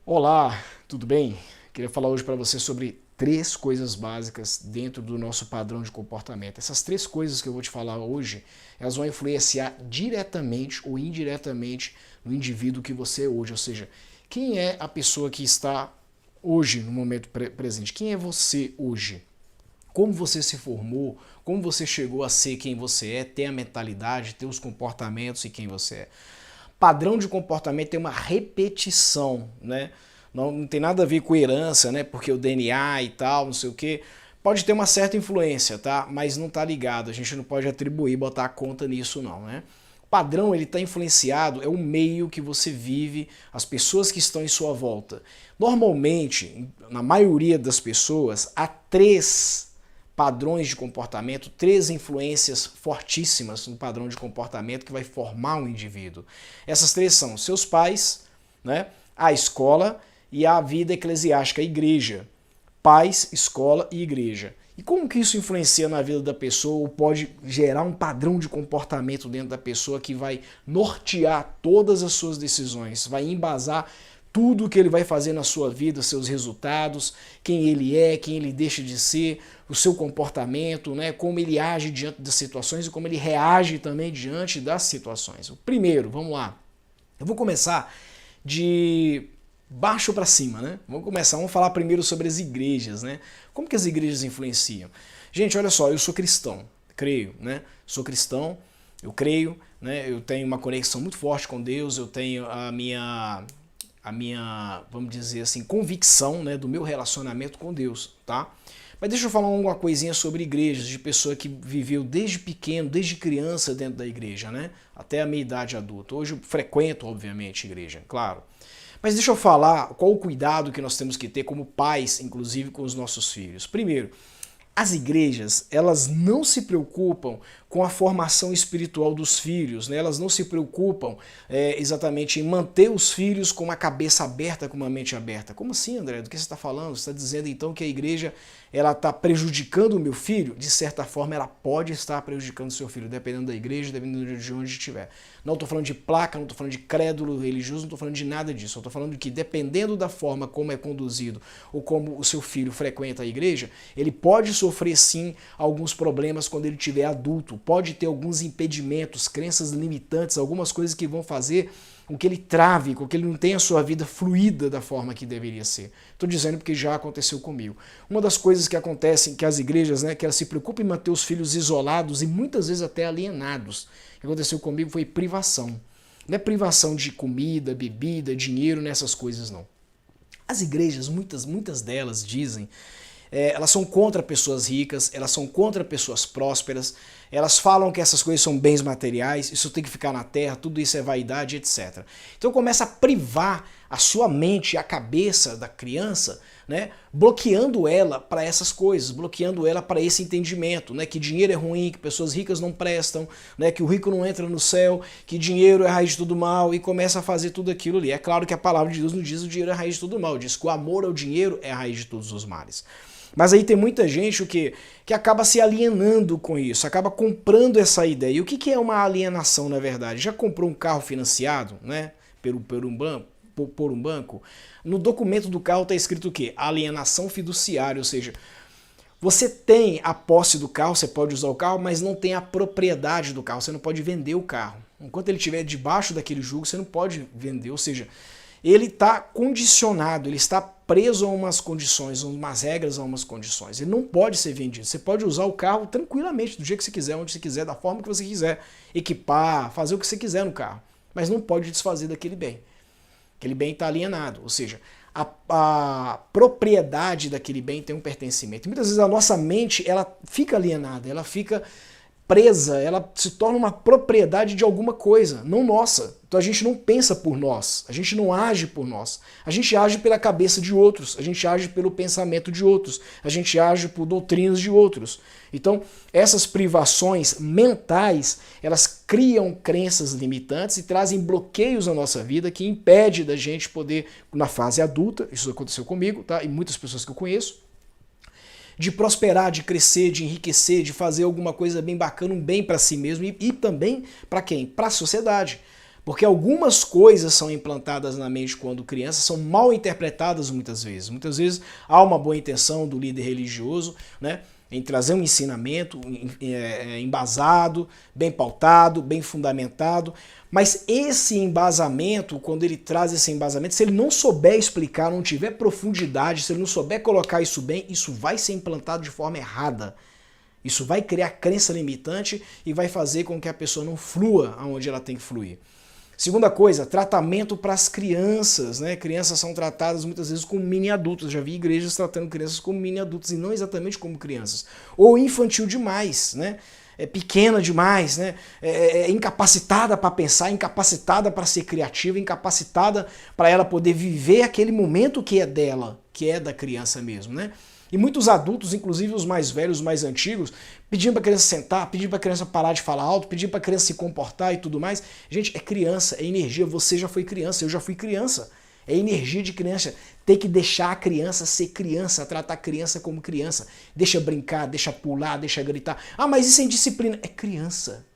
Olá, tudo bem? Queria falar hoje para você sobre três coisas básicas dentro do nosso padrão de comportamento. Essas três coisas que eu vou te falar hoje, elas vão influenciar diretamente ou indiretamente no indivíduo que você é hoje, ou seja, quem é a pessoa que está hoje no momento presente? Quem é você hoje? Como você se formou, como você chegou a ser quem você é, ter a mentalidade, ter os comportamentos e quem você é. Padrão de comportamento tem uma repetição, né? Não tem nada a ver com herança, né? Porque o DNA e tal, não sei o quê. Pode ter uma certa influência, tá? Mas não tá ligado. A gente não pode atribuir, botar a conta nisso não, né? O padrão, ele tá influenciado, é o meio que você vive, as pessoas que estão em sua volta. Normalmente, na maioria das pessoas, há três padrões de comportamento, três influências fortíssimas no padrão de comportamento que vai formar um indivíduo. Essas três são seus pais, né, a escola e a vida eclesiástica, a igreja. Pais, escola e igreja. E como que isso influencia na vida da pessoa ou pode gerar um padrão de comportamento dentro da pessoa que vai nortear todas as suas decisões, vai embasar tudo o que ele vai fazer na sua vida, seus resultados, quem ele é, quem ele deixa de ser, o seu comportamento, né, como ele age diante das situações e como ele reage também diante das situações. O primeiro, vamos lá. Eu vou começar de baixo para cima, né? Vamos falar primeiro sobre as igrejas, né? Como que as igrejas influenciam? Gente, olha só, eu sou cristão, creio, né? Sou cristão, eu creio, né? Eu tenho uma conexão muito forte com Deus, eu tenho vamos dizer assim, convicção, né, do meu relacionamento com Deus, tá? Mas deixa eu falar uma coisinha sobre igrejas, de pessoa que viveu desde pequeno, desde criança dentro da igreja, né? Até a minha idade adulta. Hoje eu frequento, obviamente, igreja, claro. Mas deixa eu falar qual o cuidado que nós temos que ter como pais, inclusive com os nossos filhos. Primeiro, as igrejas, elas não se preocupam com a formação espiritual dos filhos, né? Elas não se preocupam exatamente em manter os filhos com uma cabeça aberta, com uma mente aberta. Como assim, André? Do que você está falando? Você está dizendo então que a igreja ela está prejudicando o meu filho? De certa forma, ela pode estar prejudicando o seu filho, dependendo da igreja, dependendo de onde estiver. Não estou falando de placa, não estou falando de crédulo religioso, não estou falando de nada disso. Eu estou falando de que, dependendo da forma como é conduzido ou como o seu filho frequenta a igreja, ele pode sofrer sim alguns problemas quando ele tiver adulto, pode ter alguns impedimentos, crenças limitantes, algumas coisas que vão fazer com que ele trave, com que ele não tenha a sua vida fluida da forma que deveria ser. Estou dizendo porque já aconteceu comigo. Uma das coisas que acontecem, que as igrejas, né, que elas se preocupam em manter os filhos isolados e muitas vezes até alienados. O que aconteceu comigo foi privação. Não é privação de comida, bebida, dinheiro, nessas coisas não. As igrejas, muitas delas dizem, elas são contra pessoas ricas, elas são contra pessoas prósperas, elas falam que essas coisas são bens materiais, isso tem que ficar na terra, tudo isso é vaidade, etc. Então começa a privar a sua mente e a cabeça da criança, né, bloqueando ela para essas coisas, bloqueando ela para esse entendimento, né, que dinheiro é ruim, que pessoas ricas não prestam, né, que o rico não entra no céu, que dinheiro é a raiz de todo mal, e começa a fazer tudo aquilo ali. É claro que a palavra de Deus não diz que o dinheiro é a raiz de todo mal, diz que o amor ao dinheiro é a raiz de todos os males. Mas aí tem muita gente que acaba se alienando com isso, acaba comprando essa ideia. E o que é uma alienação, na verdade? Já comprou um carro financiado, né, por um banco? No documento do carro está escrito o quê? Alienação fiduciária, ou seja, você tem a posse do carro, você pode usar o carro, mas não tem a propriedade do carro, você não pode vender o carro. Enquanto ele estiver debaixo daquele jugo, você não pode vender, ou seja, ele está condicionado, ele está preso a umas condições, umas regras, a umas condições. Ele não pode ser vendido. Você pode usar o carro tranquilamente, do jeito que você quiser, onde você quiser, da forma que você quiser, equipar, fazer o que você quiser no carro, mas não pode desfazer daquele bem. Aquele bem está alienado, ou seja, a propriedade daquele bem tem um pertencimento. E muitas vezes a nossa mente ela fica alienada, ela fica presa, ela se torna uma propriedade de alguma coisa, não nossa. Então a gente não pensa por nós, a gente não age por nós, a gente age pela cabeça de outros, a gente age pelo pensamento de outros, a gente age por doutrinas de outros. Então essas privações mentais, elas criam crenças limitantes e trazem bloqueios na nossa vida que impede da gente poder, na fase adulta, isso aconteceu comigo, tá? E muitas pessoas que eu conheço, de prosperar, de crescer, de enriquecer, de fazer alguma coisa bem bacana, um bem para si mesmo e também para quem? Para a sociedade. Porque algumas coisas são implantadas na mente quando criança, são mal interpretadas muitas vezes. Muitas vezes há uma boa intenção do líder religioso, né, em trazer um ensinamento embasado, bem pautado, bem fundamentado, mas esse embasamento, quando ele traz esse embasamento, se ele não souber explicar, não tiver profundidade, se ele não souber colocar isso bem, isso vai ser implantado de forma errada. Isso vai criar crença limitante e vai fazer com que a pessoa não flua aonde ela tem que fluir. Segunda coisa, tratamento para as crianças, né? Crianças são tratadas muitas vezes como mini adultos. Já vi igrejas tratando crianças como mini adultos e não exatamente como crianças. Ou infantil demais, né? É pequena demais, né? É incapacitada para pensar, incapacitada para ser criativa, incapacitada para ela poder viver aquele momento que é dela, que é da criança mesmo, né? E muitos adultos, inclusive os mais velhos, os mais antigos, pedindo para a criança sentar, pedindo para a criança parar de falar alto, pedindo para a criança se comportar e tudo mais. Gente, é criança, é energia. Você já foi criança, eu já fui criança. É energia de criança. Tem que deixar a criança ser criança, tratar a criança como criança. Deixa brincar, deixa pular, deixa gritar. Ah, mas isso é indisciplina. É criança.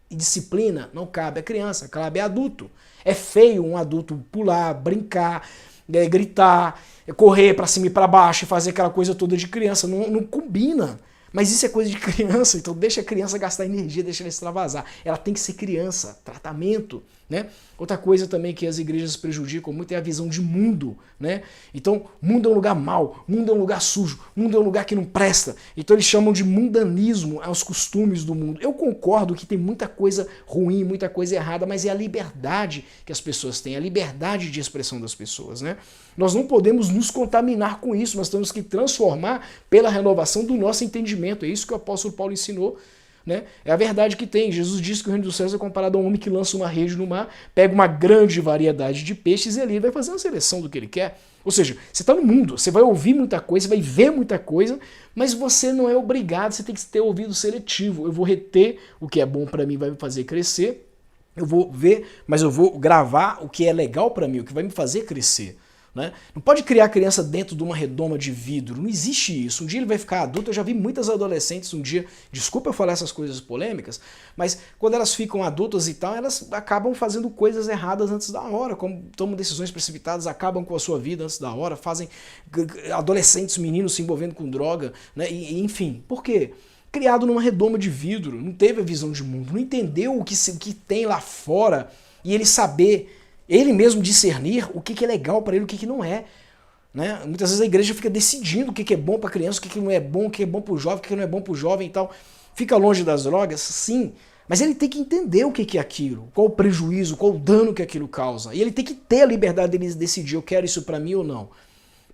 E disciplina não cabe a criança, cabe a adulto. É feio um adulto pular, brincar, gritar, correr para cima e para baixo e fazer aquela coisa toda de criança. Não combina. Mas isso é coisa de criança, então deixa a criança gastar energia, deixa ela extravasar. Ela tem que ser criança, tratamento, né? Outra coisa também que as igrejas prejudicam muito é a visão de mundo, né? Então, mundo é um lugar mau, mundo é um lugar sujo, mundo é um lugar que não presta. Então eles chamam de mundanismo aos costumes do mundo. Eu concordo que tem muita coisa ruim, muita coisa errada, mas é a liberdade que as pessoas têm, a liberdade de expressão das pessoas, né? Nós não podemos nos contaminar com isso, nós temos que transformar pela renovação do nosso entendimento. É isso que o apóstolo Paulo ensinou. Né? É a verdade que tem. Jesus disse que o reino dos céus é comparado a um homem que lança uma rede no mar, pega uma grande variedade de peixes e ali vai fazer uma seleção do que ele quer. Ou seja, você está no mundo, você vai ouvir muita coisa, vai ver muita coisa, mas você não é obrigado, você tem que ter ouvido seletivo. Eu vou reter o que é bom para mim, vai me fazer crescer. Eu vou ver, mas eu vou gravar o que é legal para mim, o que vai me fazer crescer. Né? Não pode criar a criança dentro de uma redoma de vidro, não existe isso. Um dia ele vai ficar adulto, eu já vi muitas adolescentes um dia, desculpa eu falar essas coisas polêmicas, mas quando elas ficam adultas e tal, elas acabam fazendo coisas erradas antes da hora, como tomam decisões precipitadas, acabam com a sua vida antes da hora, fazem adolescentes, meninos se envolvendo com droga, né? Enfim, por quê? Criado numa redoma de vidro, não teve a visão de mundo, não entendeu o que tem lá fora e ele saber... Ele mesmo discernir o que é legal para ele e o que não é. Né? Muitas vezes a igreja fica decidindo o que é bom para a criança, o que não é bom, o que é bom para o jovem, o que não é bom para o jovem e tal. Fica longe das drogas? Sim. Mas ele tem que entender o que é aquilo, qual o prejuízo, qual o dano que aquilo causa. E ele tem que ter a liberdade de decidir, eu quero isso para mim ou não.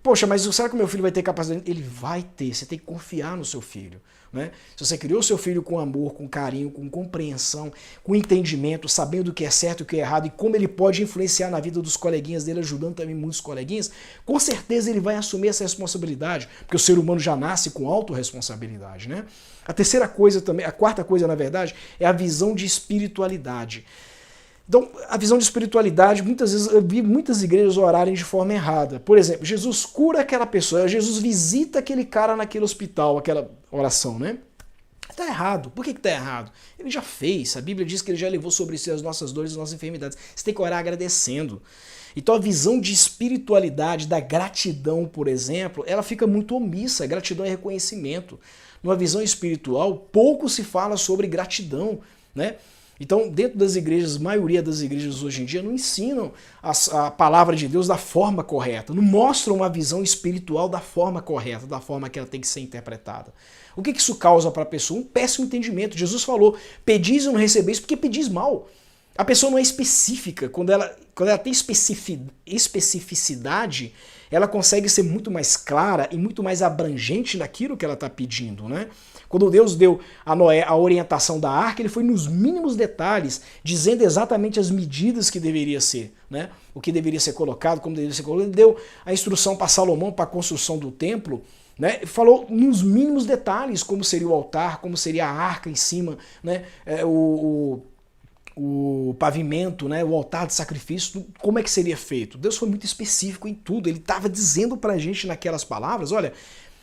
Poxa, mas será que o meu filho vai ter capacidade? Ele vai ter, você tem que confiar no seu filho. Né? Se você criou seu filho com amor, com carinho, com compreensão, com entendimento, sabendo o que é certo e o que é errado e como ele pode influenciar na vida dos coleguinhas dele, ajudando também muitos coleguinhas, com certeza ele vai assumir essa responsabilidade, porque o ser humano já nasce com autorresponsabilidade. Né? A terceira coisa também, a quarta coisa na verdade, é a visão de espiritualidade. Então, a visão de espiritualidade, muitas vezes eu vi muitas igrejas orarem de forma errada. Por exemplo, Jesus cura aquela pessoa, Jesus visita aquele cara naquele hospital, aquela oração, né? Está errado. Por que está errado? Ele já fez. A Bíblia diz que ele já levou sobre si as nossas dores e as nossas enfermidades. Você tem que orar agradecendo. Então a visão de espiritualidade, da gratidão, por exemplo, ela fica muito omissa. Gratidão é reconhecimento. Numa visão espiritual, pouco se fala sobre gratidão, né? Então, dentro das igrejas, a maioria das igrejas hoje em dia não ensinam a palavra de Deus da forma correta, não mostram uma visão espiritual da forma correta, da forma que ela tem que ser interpretada. O que isso causa para a pessoa? Um péssimo entendimento. Jesus falou, pedis e não recebeis porque pedis mal. A pessoa não é específica. Quando ela tem especificidade, ela consegue ser muito mais clara e muito mais abrangente naquilo que ela está pedindo, né? Quando Deus deu a Noé a orientação da arca, ele foi nos mínimos detalhes, dizendo exatamente as medidas que deveria ser, né? O que deveria ser colocado, como deveria ser colocado. Ele deu a instrução para Salomão para a construção do templo, né? Falou nos mínimos detalhes como seria o altar, como seria a arca em cima, né? O pavimento, né, o altar de sacrifício, como é que seria feito. Deus foi muito específico em tudo, ele estava dizendo pra gente naquelas palavras, olha,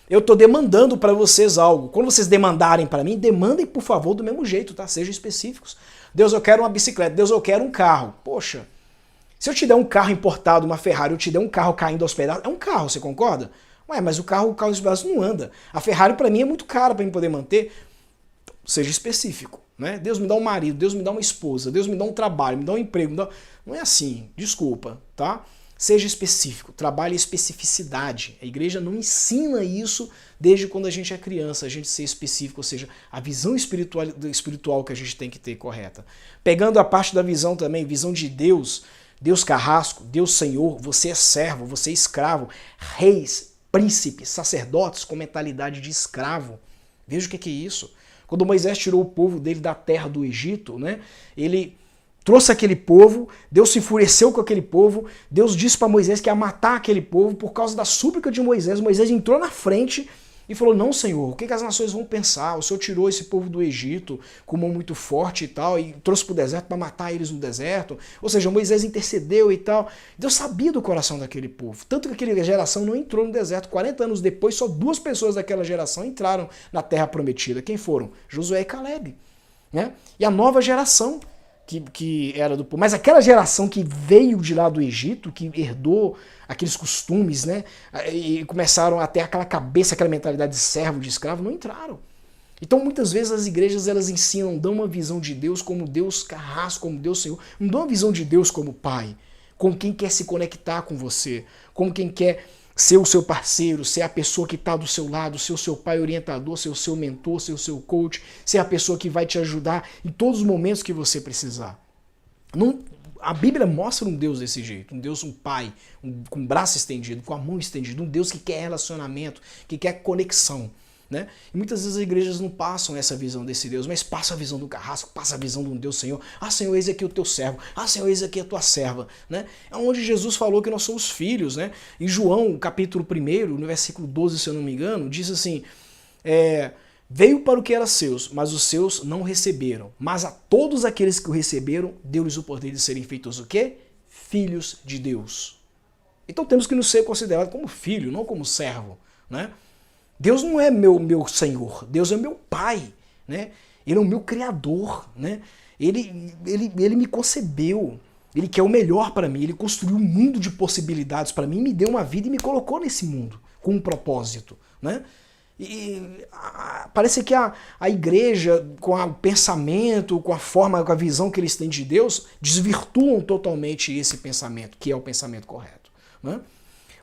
Eu estou demandando para vocês algo. Quando vocês demandarem para mim, demandem, por favor, do mesmo jeito, tá? Sejam específicos. Deus, eu quero uma bicicleta. Deus, eu quero um carro. Poxa, se eu te der um carro importado, uma Ferrari, eu te der um carro caindo aos pedaços, é um carro, você concorda? Ué, mas o carro aos pedaços não anda. A Ferrari para mim é muito cara para eu poder manter. Seja específico, né? Deus me dá um marido, Deus me dá uma esposa, Deus me dá um trabalho, me dá um emprego. Não é assim, desculpa, tá? Seja específico, trabalhe especificidade. A igreja não ensina isso desde quando a gente é criança, a gente ser específico, ou seja, a visão espiritual que a gente tem que ter correta. Pegando a parte da visão também, visão de Deus, Deus carrasco, Deus Senhor, você é servo, você é escravo, reis, príncipes, sacerdotes com mentalidade de escravo. Veja o que é isso. Quando Moisés tirou o povo dele da terra do Egito, né, ele trouxe aquele povo, Deus se enfureceu com aquele povo, Deus disse para Moisés que ia matar aquele povo por causa da súplica de Moisés. Moisés entrou na frente e falou, não, Senhor, o que as nações vão pensar? O Senhor tirou esse povo do Egito com mão muito forte e tal, e trouxe para o deserto para matar eles no deserto. Ou seja, Moisés intercedeu e tal. Deus sabia do coração daquele povo. Tanto que aquela geração não entrou no deserto. 40 anos depois, só 2 pessoas daquela geração entraram na terra prometida. Quem foram? Josué e Caleb. Né? E a nova geração que era do povo. Mas aquela geração que veio de lá do Egito, que herdou aqueles costumes, né, e começaram a ter aquela cabeça, aquela mentalidade de servo, de escravo, não entraram. Então muitas vezes as igrejas elas ensinam, dão uma visão de Deus como Deus carrasco, como Deus Senhor, não dão uma visão de Deus como Pai, como quem quer se conectar com você, como quem quer ser o seu parceiro, ser a pessoa que está do seu lado, ser o seu pai orientador, ser o seu mentor, ser o seu coach, ser a pessoa que vai te ajudar em todos os momentos que você precisar. Não, a Bíblia mostra um Deus desse jeito, um Deus, um pai, com o braço estendido, com a mão estendida, um Deus que quer relacionamento, que quer conexão. Né? E muitas vezes as igrejas não passam essa visão desse Deus, mas passa a visão do carrasco, passa a visão de um Deus Senhor. Ah, Senhor, eis aqui o teu servo. Ah, Senhor, eis aqui a tua serva. Né? É onde Jesus falou que nós somos filhos. Né? Em João, capítulo 1, no versículo 12, se eu não me engano, diz assim, veio para o que era seus, mas os seus não receberam. Mas a todos aqueles que o receberam, deu-lhes o poder de serem feitos o quê? Filhos de Deus. Então temos que nos ser considerados como filho, não como servo. Né? Deus não é meu Senhor, Deus é meu Pai, né? Ele é o meu Criador, né? Ele me concebeu, Ele quer o melhor para mim, Ele construiu um mundo de possibilidades para mim, me deu uma vida e me colocou nesse mundo com um propósito, né? Parece que a igreja, com o pensamento, com a forma, com a visão que eles têm de Deus, desvirtuam totalmente esse pensamento, que é o pensamento correto, né?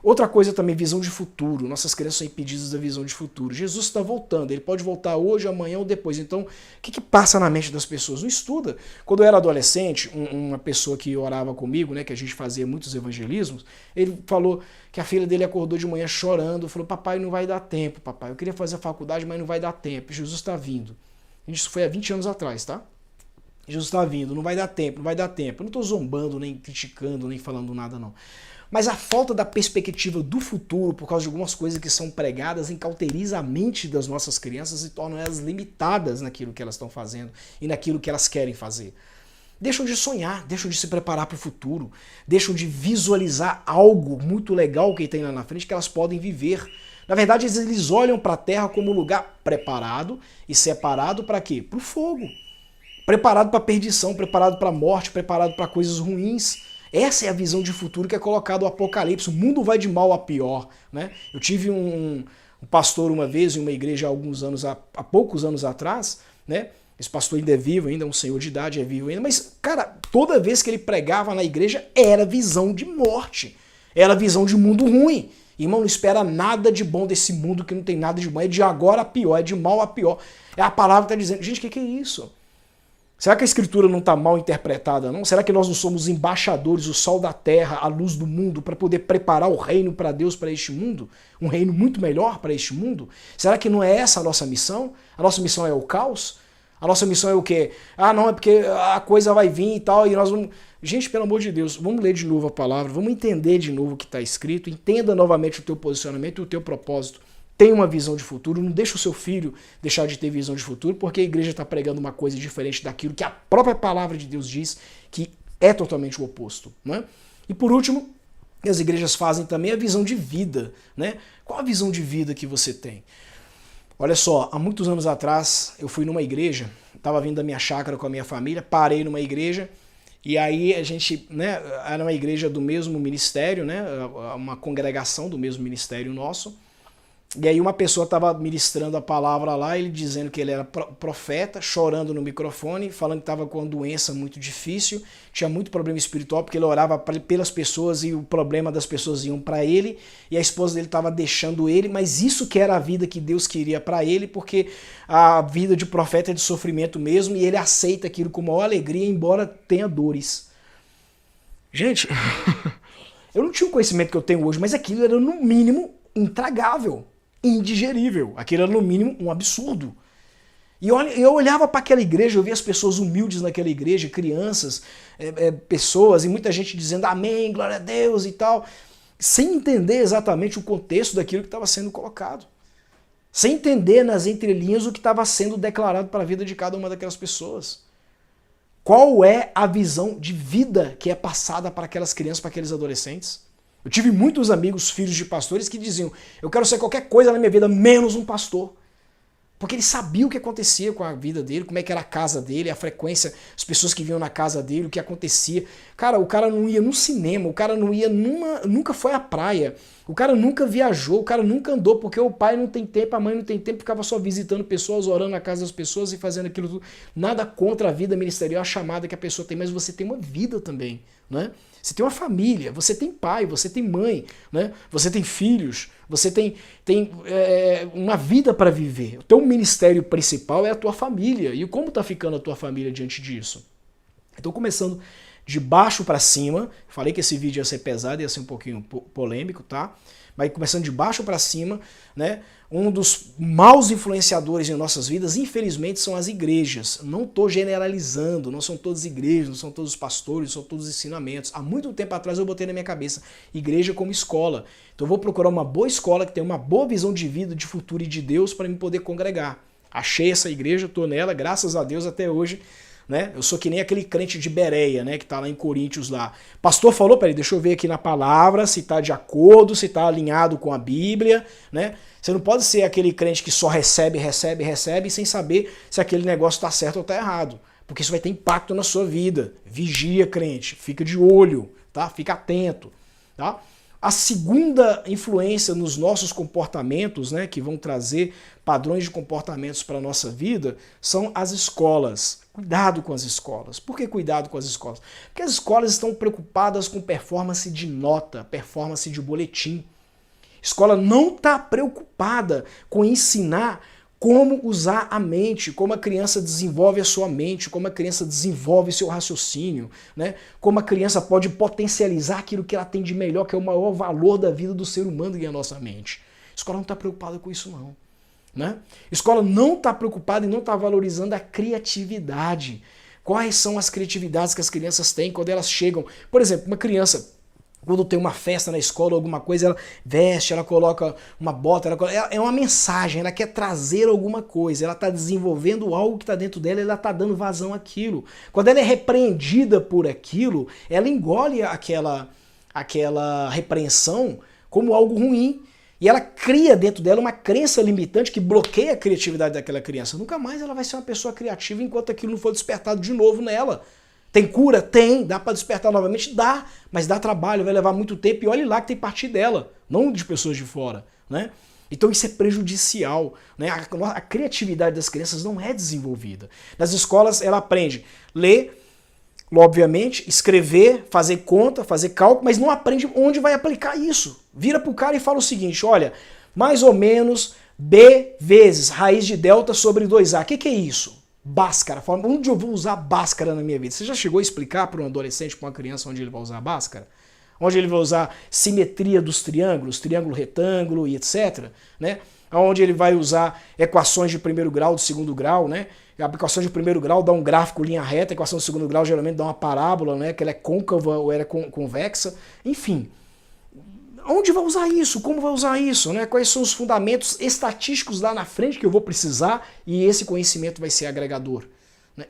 Outra coisa também, visão de futuro. Nossas crianças são impedidas da visão de futuro. Jesus está voltando, ele pode voltar hoje, amanhã ou depois. Então, o que passa na mente das pessoas? Não estuda. Quando eu era adolescente, uma pessoa que orava comigo, né, que a gente fazia muitos evangelismos, ele falou que a filha dele acordou de manhã chorando, falou, papai, não vai dar tempo, papai. Eu queria fazer a faculdade, mas não vai dar tempo. Jesus está vindo. Isso foi há 20 anos atrás, tá? Jesus está vindo, não vai dar tempo, não vai dar tempo. Eu não estou zombando, nem criticando, nem falando nada, não. Mas a falta da perspectiva do futuro, por causa de algumas coisas que são pregadas, encauteriza a mente das nossas crianças e torna elas limitadas naquilo que elas estão fazendo e naquilo que elas querem fazer. Deixam de sonhar, deixam de se preparar para o futuro, deixam de visualizar algo muito legal que tem lá na frente que elas podem viver. Na verdade, eles olham para a Terra como um lugar preparado e separado para quê? Para o fogo. Preparado para a perdição, preparado para a morte, preparado para coisas ruins. Essa é a visão de futuro que é colocado no Apocalipse. O mundo vai de mal a pior. Né? Eu tive um pastor uma vez em uma igreja há poucos anos atrás, né? Esse pastor ainda é vivo, ainda é um senhor de idade, é vivo ainda, mas, cara, toda vez que ele pregava na igreja era visão de morte, era visão de mundo ruim. Irmão, não espera nada de bom desse mundo que não tem nada de bom, é de agora a pior, é de mal a pior. É a palavra que está dizendo, gente, o que é isso? Será que a escritura não está mal interpretada, não? Será que nós não somos embaixadores, o sol da terra, a luz do mundo, para poder preparar o reino para Deus, para este mundo? Um reino muito melhor para este mundo? Será que não é essa a nossa missão? A nossa missão é o caos? A nossa missão é o quê? Ah, não, é porque a coisa vai vir e tal, e nós vamos... Gente, pelo amor de Deus, vamos ler de novo a palavra, vamos entender de novo o que está escrito, entenda novamente o teu posicionamento e o teu propósito. Tenha uma visão de futuro, não deixa o seu filho deixar de ter visão de futuro, porque a igreja está pregando uma coisa diferente daquilo que a própria palavra de Deus diz, que é totalmente o oposto. Né? E por último, que as igrejas fazem também é a visão de vida, né? Qual a visão de vida que você tem? Olha só, há muitos anos atrás eu fui numa igreja, estava vindo da minha chácara com a minha família, parei numa igreja e aí a gente, né, era uma igreja do mesmo ministério, né, uma congregação do mesmo ministério nosso. E aí uma pessoa estava ministrando a palavra lá, ele dizendo que ele era profeta, chorando no microfone, falando que estava com uma doença muito difícil, tinha muito problema espiritual, porque ele orava pelas pessoas e o problema das pessoas iam para ele, e a esposa dele estava deixando ele, mas isso que era a vida que Deus queria para ele, porque a vida de profeta é de sofrimento mesmo, e ele aceita aquilo com maior alegria, embora tenha dores. Gente, eu não tinha o conhecimento que eu tenho hoje, mas aquilo era no mínimo intragável, indigerível. Aquilo era no mínimo um absurdo. E eu olhava para aquela igreja, eu via as pessoas humildes naquela igreja, crianças, pessoas, e muita gente dizendo amém, glória a Deus e tal, sem entender exatamente o contexto daquilo que estava sendo colocado. Sem entender nas entrelinhas o que estava sendo declarado para a vida de cada uma daquelas pessoas. Qual é a visão de vida que é passada para aquelas crianças, para aqueles adolescentes? Eu tive muitos amigos, filhos de pastores, que diziam: eu quero ser qualquer coisa na minha vida, menos um pastor. Porque ele sabia o que acontecia com a vida dele, como é que era a casa dele, a frequência, as pessoas que vinham na casa dele, o que acontecia. Cara, o cara não ia num cinema, o cara não ia nunca foi à praia, o cara nunca viajou, o cara nunca andou, porque o pai não tem tempo, a mãe não tem tempo, ficava só visitando pessoas, orando na casa das pessoas e fazendo aquilo tudo. Nada contra a vida ministerial, a chamada que a pessoa tem, mas você tem uma vida também, né? Você tem uma família, você tem pai, você tem mãe, né? Você tem filhos, você tem uma vida para viver. O teu ministério principal é a tua família. E como está ficando a tua família diante disso? Então, começando de baixo para cima, falei que esse vídeo ia ser pesado, ia ser um pouquinho polêmico, tá? Mas começando de baixo para cima, né? Um dos maus influenciadores em nossas vidas, infelizmente, são as igrejas. Não estou generalizando, não são todas igrejas, não são todos pastores, não são todos ensinamentos. Há muito tempo atrás eu botei na minha cabeça igreja como escola. Então eu vou procurar uma boa escola que tenha uma boa visão de vida, de futuro e de Deus para me poder congregar. Achei essa igreja, estou nela, graças a Deus até hoje. Né? Eu sou que nem aquele crente de Bereia, né, que está lá em Coríntios lá. Pastor falou, peraí, deixa eu ver aqui na palavra se está de acordo, se está alinhado com a Bíblia, né? Você não pode ser aquele crente que só recebe sem saber se aquele negócio está certo ou está errado, porque isso vai ter impacto na sua vida. Vigia, crente, fica de olho, tá? Fica atento, tá? A segunda influência nos nossos comportamentos, né, que vão trazer padrões de comportamentos para a nossa vida, são as escolas. Cuidado com as escolas. Por que cuidado com as escolas? Porque as escolas estão preocupadas com performance de nota, performance de boletim. A escola não está preocupada com ensinar como usar a mente, como a criança desenvolve a sua mente, como a criança desenvolve seu raciocínio, né? Como a criança pode potencializar aquilo que ela tem de melhor, que é o maior valor da vida do ser humano, que é a nossa mente. A escola não está preocupada com isso, não. Né? A escola não está preocupada e não está valorizando a criatividade. Quais são as criatividades que as crianças têm quando elas chegam? Por exemplo, uma criança, quando tem uma festa na escola ou alguma coisa, ela veste, ela coloca uma bota, é uma mensagem, ela quer trazer alguma coisa, ela está desenvolvendo algo que está dentro dela, ela está dando vazão àquilo. Quando ela é repreendida por aquilo, ela engole aquela repreensão como algo ruim. E ela cria dentro dela uma crença limitante que bloqueia a criatividade daquela criança. Nunca mais ela vai ser uma pessoa criativa enquanto aquilo não for despertado de novo nela. Tem cura? Tem. Dá para despertar novamente? Dá. Mas dá trabalho, vai levar muito tempo e olhe lá que tem parte dela, não de pessoas de fora, né? Então isso é prejudicial, né? A criatividade das crianças não é desenvolvida. Nas escolas ela aprende a ler, obviamente, escrever, fazer conta, fazer cálculo, mas não aprende onde vai aplicar isso. Vira pro cara e fala o seguinte, olha, mais ou menos B vezes raiz de delta sobre 2A. O que é isso? Bhaskara. Onde eu vou usar Bhaskara na minha vida? Você já chegou a explicar para um adolescente, para uma criança, onde ele vai usar Bhaskara? Onde ele vai usar simetria dos triângulos, triângulo retângulo e etc. Né? Onde ele vai usar equações de primeiro grau, de segundo grau, né? A equação de primeiro grau dá um gráfico linha reta, a equação de segundo grau geralmente dá uma parábola, né? Que ela é côncava ou ela é convexa. Enfim, onde vai usar isso? Como vai usar isso? Né? Quais são os fundamentos estatísticos lá na frente que eu vou precisar e esse conhecimento vai ser agregador?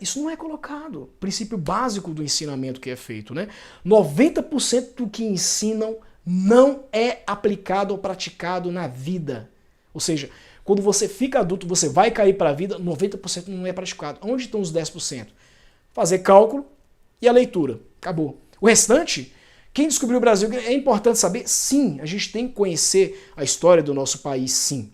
Isso não é colocado. Princípio básico do ensinamento que é feito. Né? 90% do que ensinam não é aplicado ou praticado na vida. Ou seja, quando você fica adulto, você vai cair para a vida, 90% não é praticado. Onde estão os 10%? Fazer cálculo e a leitura. Acabou. O restante, quem descobriu o Brasil, é importante saber? Sim, a gente tem que conhecer a história do nosso país, sim.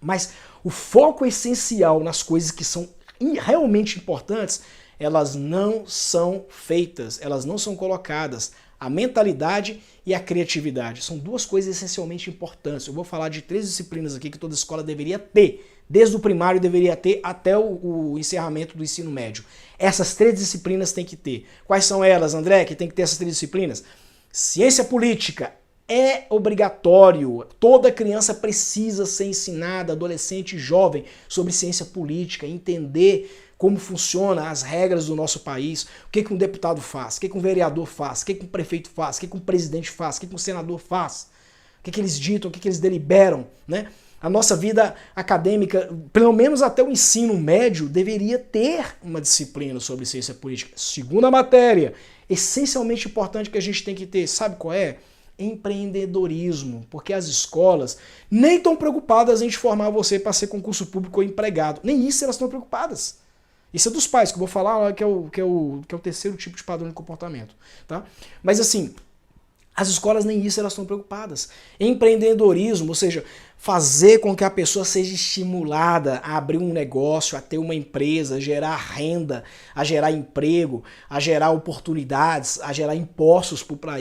Mas o foco essencial nas coisas que são realmente importantes, elas não são feitas, elas não são colocadas. A mentalidade e a criatividade são duas coisas essencialmente importantes. Eu vou falar de 3 disciplinas aqui que toda escola deveria ter. Desde o primário deveria ter até o encerramento do ensino médio. Essas 3 disciplinas tem que ter. Quais são elas, André, que tem que ter essas 3 disciplinas? Ciência política é obrigatório. Toda criança precisa ser ensinada, adolescente e jovem, sobre ciência política, entender como funciona as regras do nosso país, o que um deputado faz, o que um vereador faz, o que um prefeito faz, o que um presidente faz, o que um senador faz, o que eles ditam, o que eles deliberam, né? A nossa vida acadêmica, pelo menos até o ensino médio, deveria ter uma disciplina sobre ciência política. Segunda matéria, essencialmente importante que a gente tem que ter, sabe qual é? Empreendedorismo, porque as escolas nem estão preocupadas em formar você para ser concurso público ou empregado, nem isso elas estão preocupadas. Isso é dos pais, que eu vou falar, que é o terceiro tipo de padrão de comportamento. Tá? Mas assim, as escolas nem isso elas estão preocupadas. Empreendedorismo, ou seja, fazer com que a pessoa seja estimulada a abrir um negócio, a ter uma empresa, a gerar renda, a gerar emprego, a gerar oportunidades, a gerar impostos para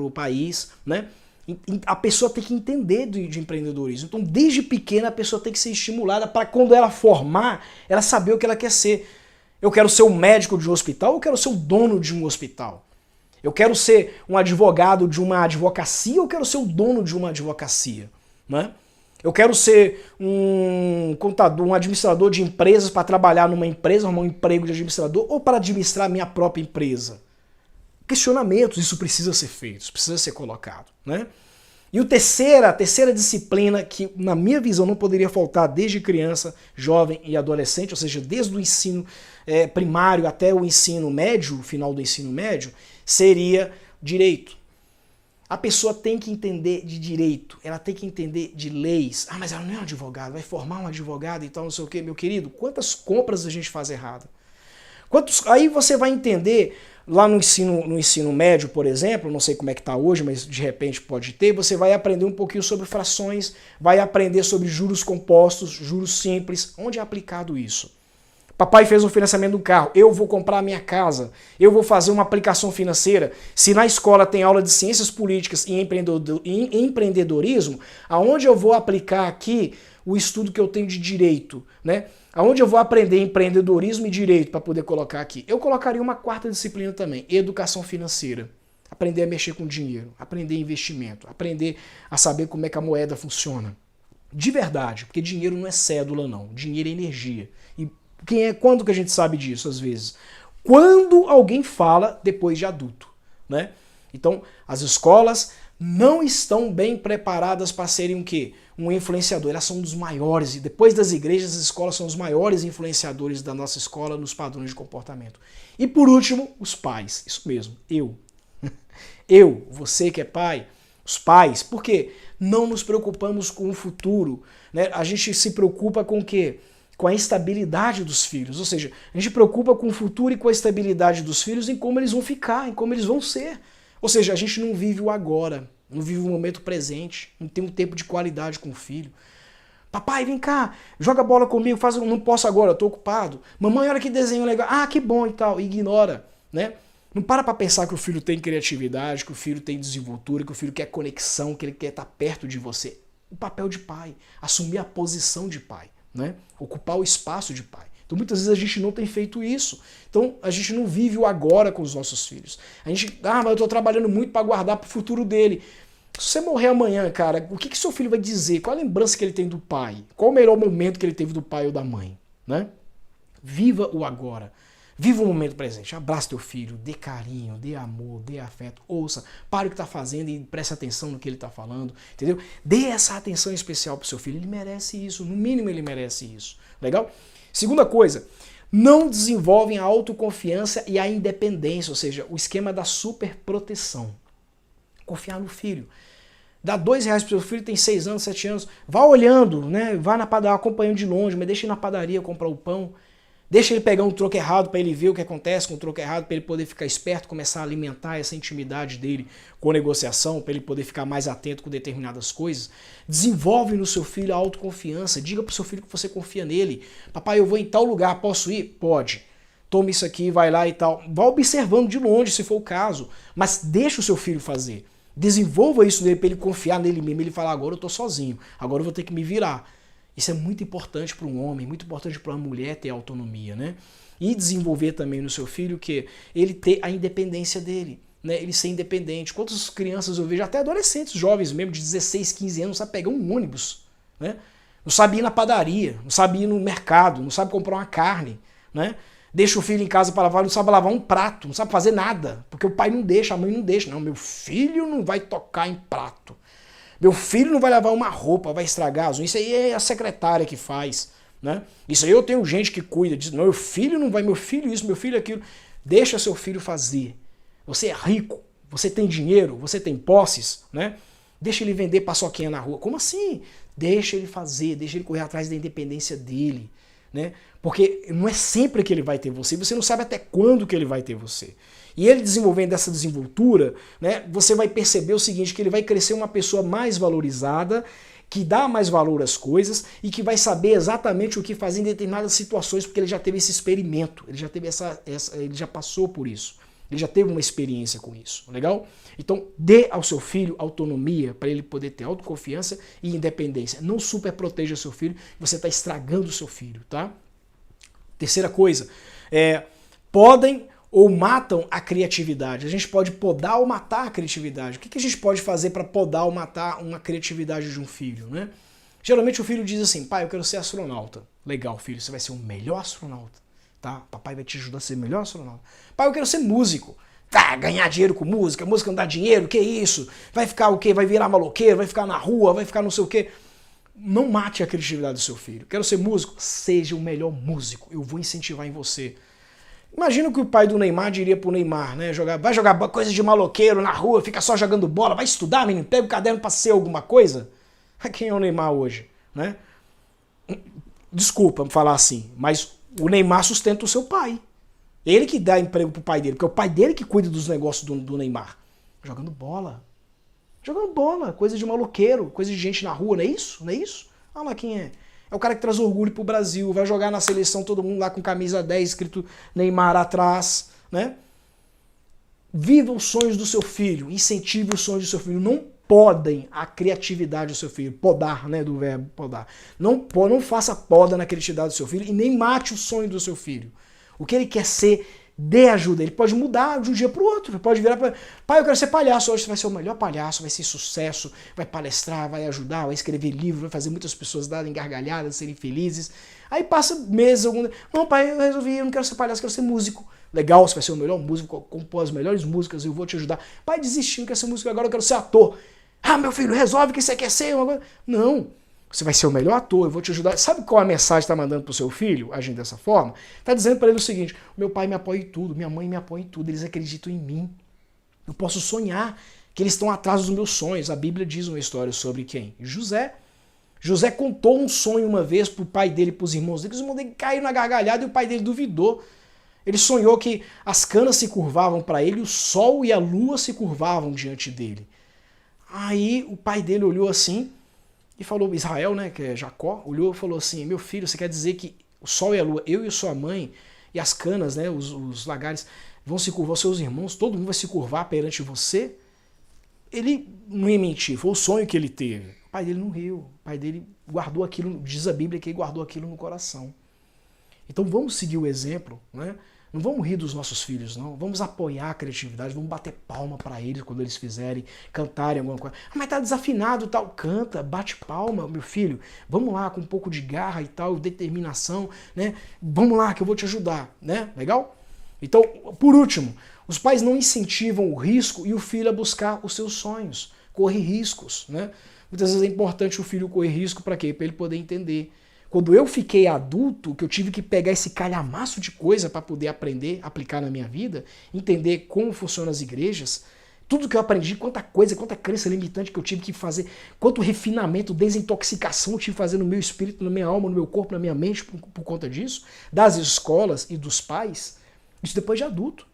o país, né? A pessoa tem que entender de empreendedorismo. Então, desde pequena, a pessoa tem que ser estimulada para quando ela formar, ela saber o que ela quer ser. Eu quero ser o médico de um hospital ou eu quero ser o dono de um hospital? Eu quero ser um advogado de uma advocacia ou eu quero ser o dono de uma advocacia? Né? Eu quero ser um contador, um administrador de empresas para trabalhar numa empresa, arrumar um emprego de administrador ou para administrar a minha própria empresa? Questionamentos, isso precisa ser feito, isso precisa ser colocado, né? E a terceira disciplina que, na minha visão, não poderia faltar desde criança, jovem e adolescente, ou seja, desde o ensino primário até o ensino médio, o final do ensino médio, seria direito. A pessoa tem que entender de direito, ela tem que entender de leis. Ah, mas ela não é um advogado, vai formar um advogado e tal, não sei o quê. Meu querido, quantas compras a gente faz errada? Aí você vai entender... Lá no ensino médio, por exemplo, não sei como é que está hoje, mas de repente pode ter, você vai aprender um pouquinho sobre frações, vai aprender sobre juros compostos, juros simples. Onde é aplicado isso? Papai fez um financiamento do carro, eu vou comprar a minha casa, eu vou fazer uma aplicação financeira. Se na escola tem aula de ciências políticas e empreendedorismo, aonde eu vou aplicar aqui o estudo que eu tenho de direito, né? Aonde eu vou aprender empreendedorismo e direito para poder colocar aqui? Eu colocaria uma 4ª disciplina também, educação financeira. Aprender a mexer com dinheiro, aprender investimento, aprender a saber como é que a moeda funciona. De verdade, porque dinheiro não é cédula não, dinheiro é energia. E quando que a gente sabe disso às vezes? Quando alguém fala depois de adulto, né? Então, as escolas não estão bem preparadas para serem o quê? Um influenciador. Elas são um dos maiores, e depois das igrejas, as escolas são os maiores influenciadores da nossa escola nos padrões de comportamento. E por último, os pais. Isso mesmo, eu. Eu, você que é pai, os pais. Por quê? Não nos preocupamos com o futuro, né? A gente se preocupa com o quê? Com a estabilidade dos filhos. Ou seja, a gente se preocupa com o futuro e com a estabilidade dos filhos em como eles vão ficar, em como eles vão ser. Ou seja, a gente não vive o agora, não vive o momento presente, não tem um tempo de qualidade com o filho. Papai, vem cá, joga bola comigo, não posso agora, eu tô ocupado. Mamãe, olha que desenho legal, ah, que bom e tal, ignora, né? Não para pensar que o filho tem criatividade, que o filho tem desenvoltura, que o filho quer conexão, que ele quer estar perto de você. O papel de pai, assumir a posição de pai, né? Ocupar o espaço de pai. Então muitas vezes a gente não tem feito isso. Então a gente não vive o agora com os nossos filhos. A gente, mas eu estou trabalhando muito para guardar para o futuro dele. Se você morrer amanhã, cara, o que seu filho vai dizer? Qual a lembrança que ele tem do pai? Qual o melhor momento que ele teve do pai ou da mãe? Né? Viva o agora. Viva o momento presente. Abraça teu filho, dê carinho, dê amor, dê afeto, ouça, pare o que está fazendo e preste atenção no que ele está falando, entendeu? Dê essa atenção especial para o seu filho. Ele merece isso, no mínimo ele merece isso. Legal? Segunda coisa, não desenvolvem a autoconfiança e a independência, ou seja, o esquema da superproteção. Confiar no filho. Dá R$2 pro seu filho, tem 6 anos, 7 anos. Vá olhando, né? Vá na padaria, acompanhando de longe, mas deixa ele na padaria comprar o pão. Deixa ele pegar um troco errado para ele ver o que acontece com o troco errado, para ele poder ficar esperto, começar a alimentar essa intimidade dele com negociação, para ele poder ficar mais atento com determinadas coisas. Desenvolve no seu filho a autoconfiança. Diga pro seu filho que você confia nele. Papai, eu vou em tal lugar, posso ir? Pode. Toma isso aqui, vai lá e tal. Vá observando de longe, se for o caso, mas deixa o seu filho fazer. Desenvolva isso nele para ele confiar nele mesmo. Ele falar, agora eu tô sozinho, agora eu vou ter que me virar. Isso é muito importante para um homem, muito importante para uma mulher ter autonomia, né? E desenvolver também no seu filho que ele ter a independência dele, né? Ele ser independente. Quantas crianças eu vejo, até adolescentes jovens mesmo, de 16, 15 anos, não sabe pegar um ônibus, né? Não sabe ir na padaria, não sabe ir no mercado, não sabe comprar uma carne, né? Deixa o filho em casa para lavar, não sabe lavar um prato, não sabe fazer nada, porque o pai não deixa, a mãe não deixa. Não, meu filho não vai tocar em prato. Meu filho não vai lavar uma roupa, vai estragar as unhas. Isso aí é a secretária que faz, né? Isso aí eu tenho gente que cuida disso. Não, meu filho não vai, meu filho isso, meu filho aquilo. Deixa seu filho fazer. Você é rico, você tem dinheiro, você tem posses, né? Deixa ele vender paçoquinha na rua. Como assim? Deixa ele fazer, deixa ele correr atrás da independência dele, né? Porque não é sempre que ele vai ter você não sabe até quando que ele vai ter você. E ele desenvolvendo essa desenvoltura, né, você vai perceber o seguinte, que ele vai crescer uma pessoa mais valorizada, que dá mais valor às coisas e que vai saber exatamente o que fazer em determinadas situações, porque ele já teve esse experimento, ele já teve ele já passou por isso, ele já teve uma experiência com isso, legal? Então dê ao seu filho autonomia para ele poder ter autoconfiança e independência. Não super proteja seu filho, você está estragando o seu filho, tá? Terceira coisa, podem ou matam a criatividade. A gente pode podar ou matar a criatividade. O que a gente pode fazer para podar ou matar uma criatividade de um filho, né? Geralmente o filho diz assim, pai, eu quero ser astronauta. Legal, filho, você vai ser o melhor astronauta, tá? Papai vai te ajudar a ser o melhor astronauta. Pai, eu quero ser músico. Tá, ganhar dinheiro com música, música não dá dinheiro, que isso? Vai ficar o quê? Vai virar maloqueiro, vai ficar na rua, vai ficar não sei o quê. Não mate a criatividade do seu filho. Quero ser músico? Seja o melhor músico. Eu vou incentivar em você. Imagina que o pai do Neymar diria pro Neymar, né? Vai jogar coisa de maloqueiro na rua, fica só jogando bola, vai estudar, menino, pega o caderno pra ser alguma coisa. Quem é o Neymar hoje, né? Desculpa me falar assim, mas o Neymar sustenta o seu pai. Ele que dá emprego pro pai dele, porque é o pai dele que cuida dos negócios do Neymar. Jogando bola. Jogando bola, coisa de maloqueiro, coisa de gente na rua, não é isso? Não é isso? Olha lá quem é. É o cara que traz orgulho pro Brasil, vai jogar na seleção todo mundo lá com camisa 10, escrito Neymar atrás, né? Viva os sonhos do seu filho, incentive os sonhos do seu filho. Não podem a criatividade do seu filho. Podar, né, do verbo podar. Não faça poda na criatividade do seu filho e nem mate o sonho do seu filho. O que ele quer ser, dê ajuda. Ele pode mudar de um dia para o outro. Ele pode virar para... Pai, eu quero ser palhaço. Hoje você vai ser o melhor palhaço, vai ser sucesso, vai palestrar, vai ajudar, vai escrever livro, vai fazer muitas pessoas darem gargalhadas, serem felizes. Aí passa meses, não, pai, eu resolvi, eu não quero ser palhaço, eu quero ser músico. Legal, você vai ser o melhor músico, compor as melhores músicas, eu vou te ajudar. Pai, desisti, não quero ser músico agora, eu quero ser ator. Ah, meu filho, resolve o que você quer ser. Não. Você vai ser o melhor ator, eu vou te ajudar. Sabe qual a mensagem está mandando para o seu filho, agindo dessa forma? Está dizendo para ele o seguinte, meu pai me apoia em tudo, minha mãe me apoia em tudo, eles acreditam em mim. Eu posso sonhar que eles estão atrás dos meus sonhos. A Bíblia diz uma história sobre quem? José. José contou um sonho uma vez para o pai dele e para os irmãos dele, que os irmãos dele caíram na gargalhada e o pai dele duvidou. Ele sonhou que as canas se curvavam para ele, o sol e a lua se curvavam diante dele. Aí o pai dele olhou assim e falou, Israel, né, que é Jacó, olhou e falou assim, meu filho, você quer dizer que o sol e a lua, eu e sua mãe, e as canas, né, os lagares, vão se curvar, os seus irmãos, todo mundo vai se curvar perante você? Ele não ia mentir, foi o sonho que ele teve. O pai dele não riu, o pai dele guardou aquilo, diz a Bíblia que ele guardou aquilo no coração. Então vamos seguir o exemplo, né? Não vamos rir dos nossos filhos, não. Vamos apoiar a criatividade, vamos bater palma para eles quando eles fizerem, cantarem alguma coisa. Ah, mas tá desafinado e tal. Canta, bate palma, meu filho. Vamos lá, com um pouco de garra e tal, determinação, né? Vamos lá que eu vou te ajudar, né? Legal? Então, por último, os pais não incentivam o risco e o filho a buscar os seus sonhos, correr riscos, né? Muitas vezes é importante o filho correr risco para quê? Para ele poder entender. Quando eu fiquei adulto, que eu tive que pegar esse calhamaço de coisa para poder aprender, aplicar na minha vida, entender como funcionam as igrejas, Tudo que eu aprendi, quanta coisa, quanta crença limitante que eu tive que fazer, quanto refinamento, desintoxicação eu tive que fazer no meu espírito, na minha alma, no meu corpo, na minha mente por conta disso, das escolas e dos pais, isso depois de adulto.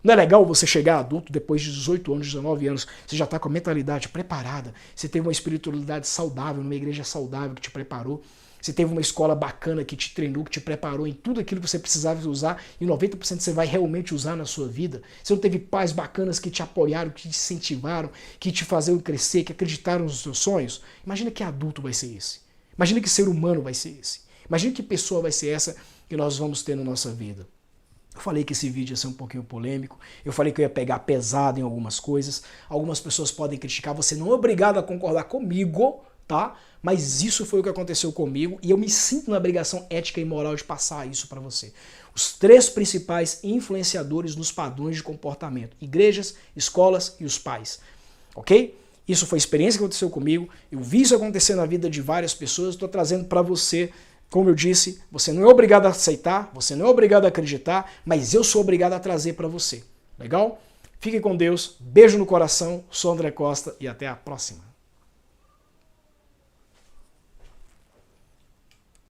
Não é legal você chegar adulto depois de 18 anos, 19 anos, você já está com a mentalidade preparada, você teve uma espiritualidade saudável, numa igreja saudável que te preparou, você teve uma escola bacana que te treinou, que te preparou em tudo aquilo que você precisava usar e 90% você vai realmente usar na sua vida. Você não teve pais bacanas que te apoiaram, que te incentivaram, que te faziam crescer, que acreditaram nos seus sonhos. Imagina que adulto vai ser esse. Imagina que ser humano vai ser esse. Imagina que pessoa vai ser essa que nós vamos ter na nossa vida. Eu falei que esse vídeo ia ser um pouquinho polêmico, eu falei que eu ia pegar pesado em algumas coisas, algumas pessoas podem criticar, você não é obrigado a concordar comigo, tá? Mas isso foi o que aconteceu comigo e eu me sinto na obrigação ética e moral de passar isso para você. Os 3 principais influenciadores nos padrões de comportamento: igrejas, escolas e os pais. Ok? Isso foi a experiência que aconteceu comigo, eu vi isso acontecer na vida de várias pessoas, estou trazendo para você. Como eu disse, você não é obrigado a aceitar, você não é obrigado a acreditar, mas eu sou obrigado a trazer para você. Legal? Fique com Deus, beijo no coração, sou André Costa e até a próxima.